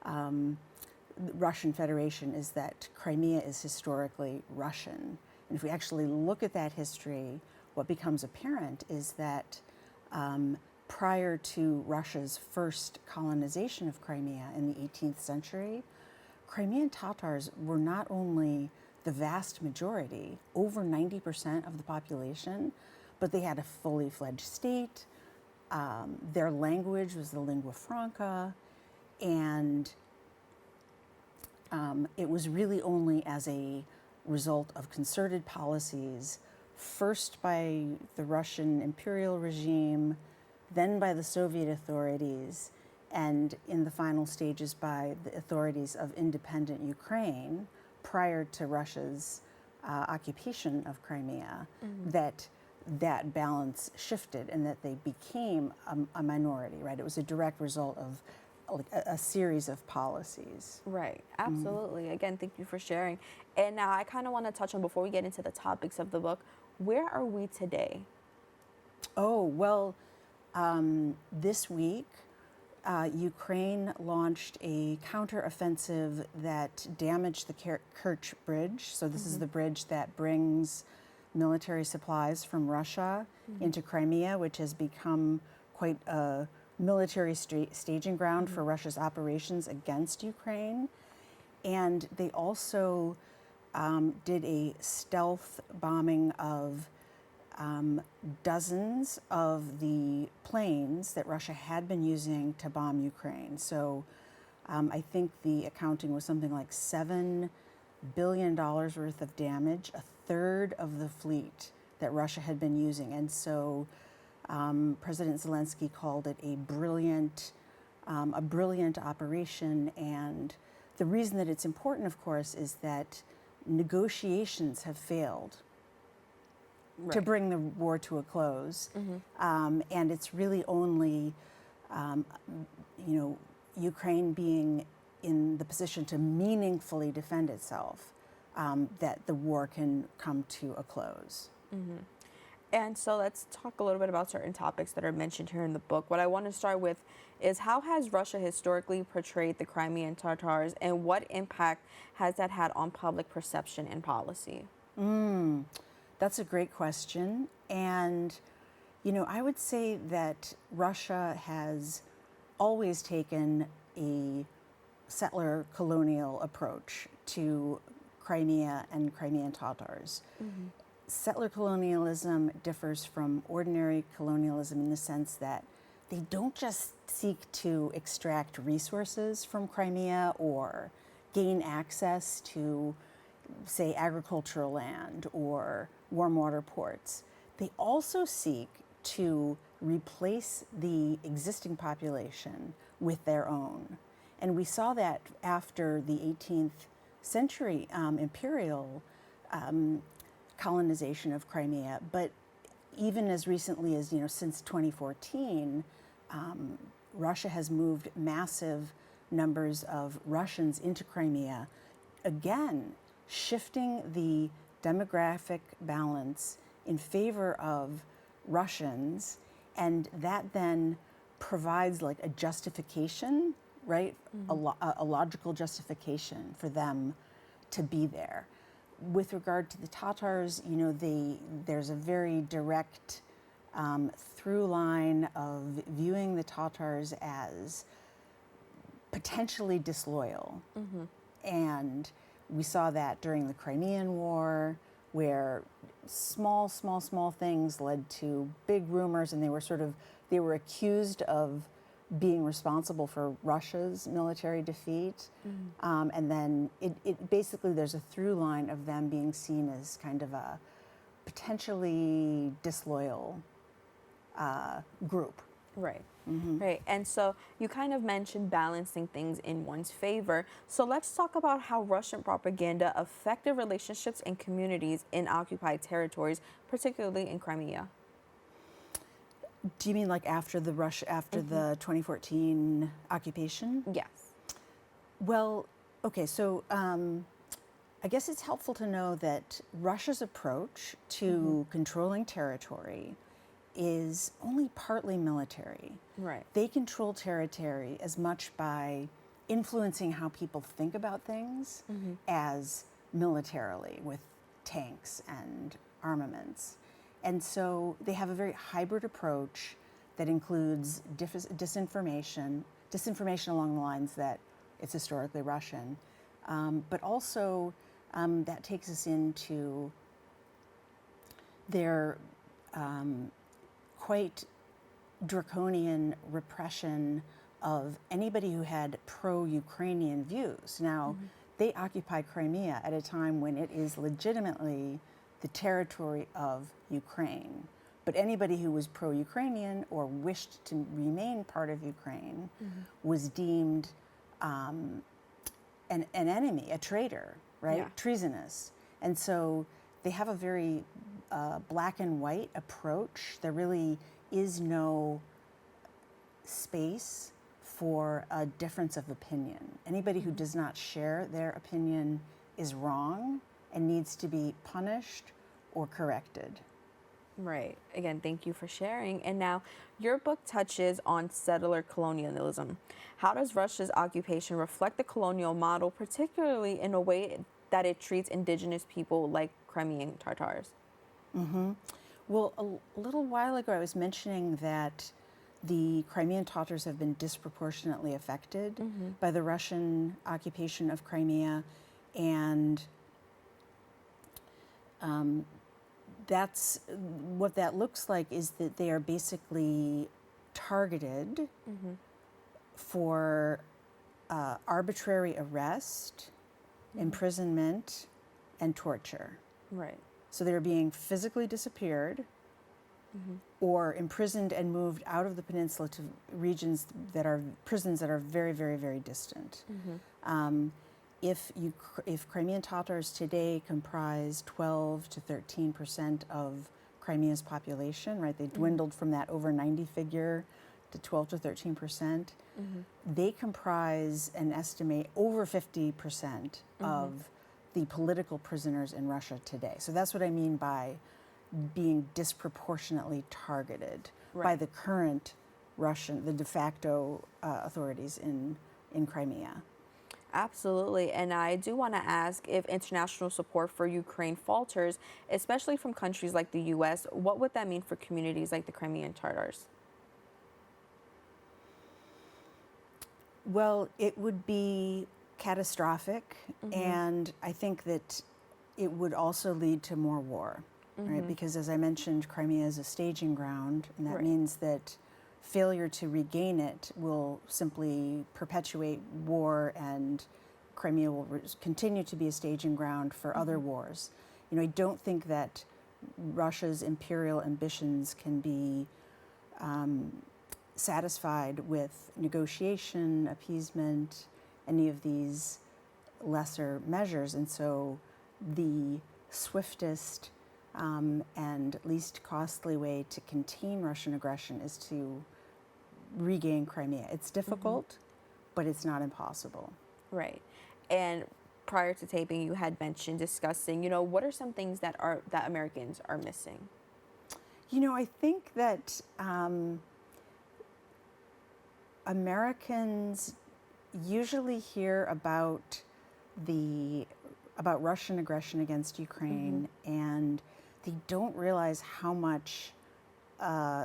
the Russian Federation is that Crimea is historically Russian. And if we actually look at that history, what becomes apparent is that prior to Russia's first colonization of Crimea in the 18th century, Crimean Tatars were not only the vast majority, over 90% of the population, but they had a fully fledged state. Their language was the lingua franca, and it was really only as a result of concerted policies, first by the Russian imperial regime, then by the Soviet authorities, and in the final stages by the authorities of independent Ukraine prior to Russia's occupation of Crimea, that balance shifted and that they became a minority, right? It was a direct result of like a series of policies. Right, absolutely. Again, thank you for sharing. And now I kind of want to touch on, before we get into the topics of the book, where are we today? Oh, well, this week, Ukraine launched a counteroffensive that damaged the Kerch Bridge. So this is the bridge that brings military supplies from Russia into Crimea, which has become quite a military staging ground for Russia's operations against Ukraine. And they also did a stealth bombing of dozens of the planes that Russia had been using to bomb Ukraine. So I think the accounting was something like $7 billion worth of damage, a third of the fleet that Russia had been using. And so President Zelensky called it a brilliant operation. And the reason that it's important, of course, is that negotiations have failed to bring the war to a close. And it's really only, Ukraine being in the position to meaningfully defend itself that the war can come to a close. And so let's talk a little bit about certain topics that are mentioned here in the book. What I want to start with is, how has Russia historically portrayed the Crimean Tatars, and what impact has that had on public perception and policy? That's a great question. And, I would say that Russia has always taken a settler colonial approach to Crimea and Crimean Tatars. Settler colonialism differs from ordinary colonialism in the sense that they don't just seek to extract resources from Crimea or gain access to, say, agricultural land or warm water ports. They also seek to replace the existing population with their own. And we saw that after the 18th century imperial colonization of Crimea, but even as recently as, since 2014, Russia has moved massive numbers of Russians into Crimea, again, shifting the demographic balance in favor of Russians, and that then provides like a justification, right? A logical justification for them to be there. With regard to the Tatars, there's a very direct through line of viewing the Tatars as potentially disloyal. And we saw that during the Crimean War, where small things led to big rumors, and they were accused of being responsible for Russia's military defeat. And then it basically, there's a through line of them being seen as kind of a potentially disloyal group. Right. Right. And so you kind of mentioned balancing things in one's favor. So let's talk about how Russian propaganda affected relationships and communities in occupied territories, particularly in Crimea. Do you mean like after the 2014 occupation? Yes. Well, okay, so I guess it's helpful to know that Russia's approach to controlling territory is only partly military. Right. They control territory as much by influencing how people think about things as militarily with tanks and armaments. And so they have a very hybrid approach that includes disinformation along the lines that it's historically Russian, but also that takes us into their quite draconian repression of anybody who had pro-Ukrainian views. Now, they occupied Crimea at a time when it is legitimately the territory of Ukraine. But anybody who was pro-Ukrainian or wished to remain part of Ukraine was deemed an enemy, a traitor, right? Yeah. Treasonous. And so they have a very black and white approach. There really is no space for a difference of opinion. Anybody who does not share their opinion is wrong and needs to be punished or corrected. Right. Again, thank you for sharing. And now, your book touches on settler colonialism. How does Russia's occupation reflect the colonial model, particularly in a way that it treats indigenous people like Crimean Tatars? Well, a little while ago, I was mentioning that the Crimean Tatars have been disproportionately affected by the Russian occupation of Crimea, and that's what that looks like, is that they are basically targeted for arbitrary arrest, imprisonment, and torture. Right. So they're being physically disappeared or imprisoned and moved out of the peninsula to regions that are prisons that are very, very, very distant. If Crimean Tatars today comprise 12 to 13% of Crimea's population, right? They dwindled from that over 90 figure to 12 to 13%. They comprise an estimate over 50% of the political prisoners in Russia today. So that's what I mean by being disproportionately targeted by the current Russian, the de facto authorities in Crimea. Absolutely. And I do want to ask, if international support for Ukraine falters, especially from countries like the U.S., what would that mean for communities like the Crimean Tatars? Well, it would be catastrophic, and I think that it would also lead to more war, right? Because as I mentioned, Crimea is a staging ground, and that means that failure to regain it will simply perpetuate war, and Crimea will continue to be a staging ground for other wars. You know, I don't think that Russia's imperial ambitions can be satisfied with negotiation, appeasement, any of these lesser measures. And so the swiftest and least costly way to contain Russian aggression is to regain Crimea. It's difficult, but it's not impossible. Right. And prior to taping, you had mentioned discussing, what are some things that Americans are missing? You know, I think that Americans usually hear about Russian aggression against Ukraine, and they don't realize how much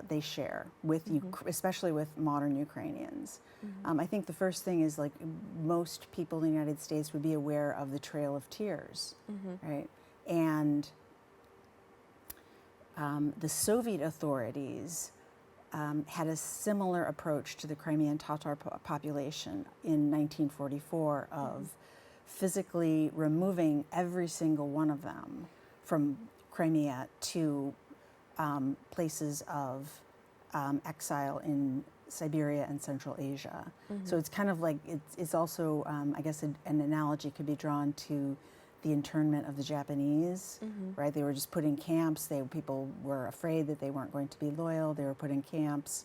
they share with especially with modern Ukrainians. I think the first thing is like most people in the United States would be aware of the Trail of Tears, right? And the Soviet authorities had a similar approach to the Crimean Tatar population in 1944 of physically removing every single one of them from Crimea to places of exile in Siberia and Central Asia. So it's kind of like, it's also, I guess an analogy could be drawn to the internment of the Japanese, right? They were just put in camps. People were afraid that they weren't going to be loyal. They were put in camps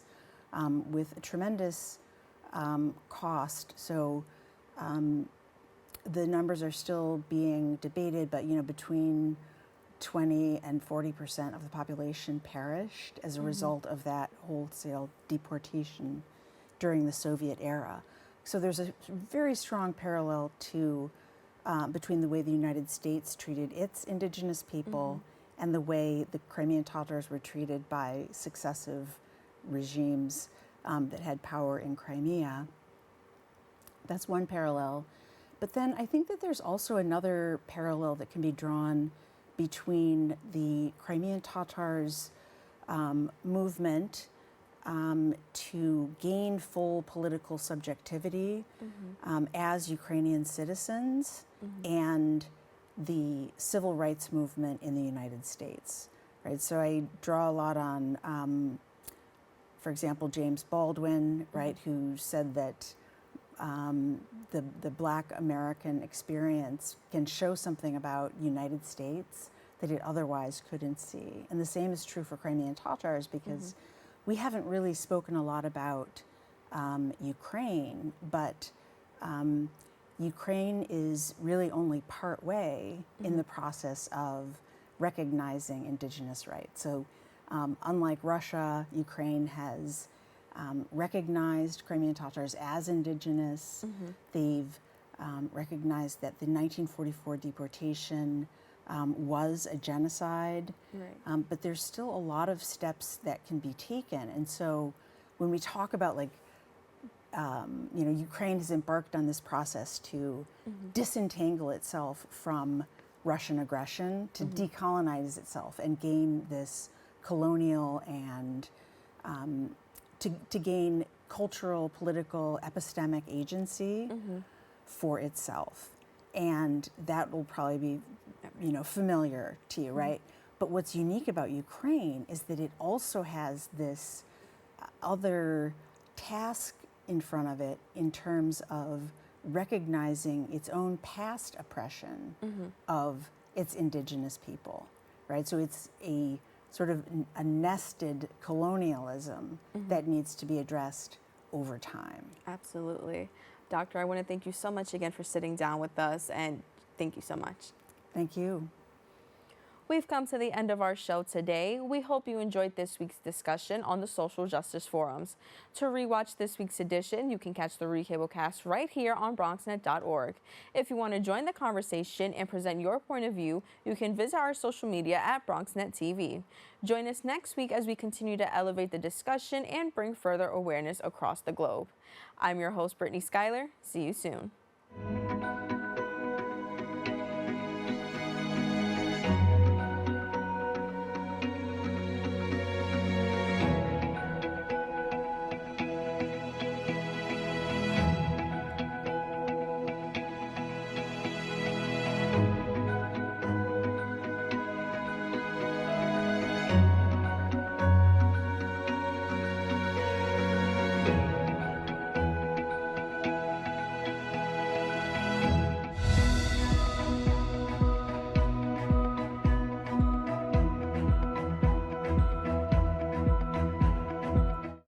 with a tremendous cost. So the numbers are still being debated, but between 20 and 40% of the population perished as a result of that wholesale deportation during the Soviet era. So there's a very strong parallel to between the way the United States treated its indigenous people and the way the Crimean Tatars were treated by successive regimes that had power in Crimea. That's one parallel. But then I think that there's also another parallel that can be drawn between the Crimean Tatars movement to gain full political subjectivity as Ukrainian citizens and the civil rights movement in the United States, right? So I draw a lot on, for example, James Baldwin, right, who said that the Black American experience can show something about United States that it otherwise couldn't see. And the same is true for Crimean Tatars, because we haven't really spoken a lot about Ukraine, but Ukraine is really only part way in the process of recognizing indigenous rights. So unlike Russia, Ukraine has recognized Crimean Tatars as indigenous. They've recognized that the 1944 deportation was a genocide, but there's still a lot of steps that can be taken. And so when we talk about Ukraine has embarked on this process to disentangle itself from Russian aggression, to decolonize itself and gain this colonial and to gain cultural, political, epistemic agency for itself. And that will probably be, familiar to you, right? But what's unique about Ukraine is that it also has this other task in front of it in terms of recognizing its own past oppression of its indigenous people, right? So it's a sort of a nested colonialism that needs to be addressed over time. Absolutely. Doctor, I want to thank you so much again for sitting down with us, and thank you so much. Thank you. We've come to the end of our show today. We hope you enjoyed this week's discussion on the social justice forums. To rewatch this week's edition, you can catch the recablecast right here on BronxNet.org. If you want to join the conversation and present your point of view, you can visit our social media at BronxNet TV. Join us next week as we continue to elevate the discussion and bring further awareness across the globe. I'm your host, Brittany Skyler. See you soon.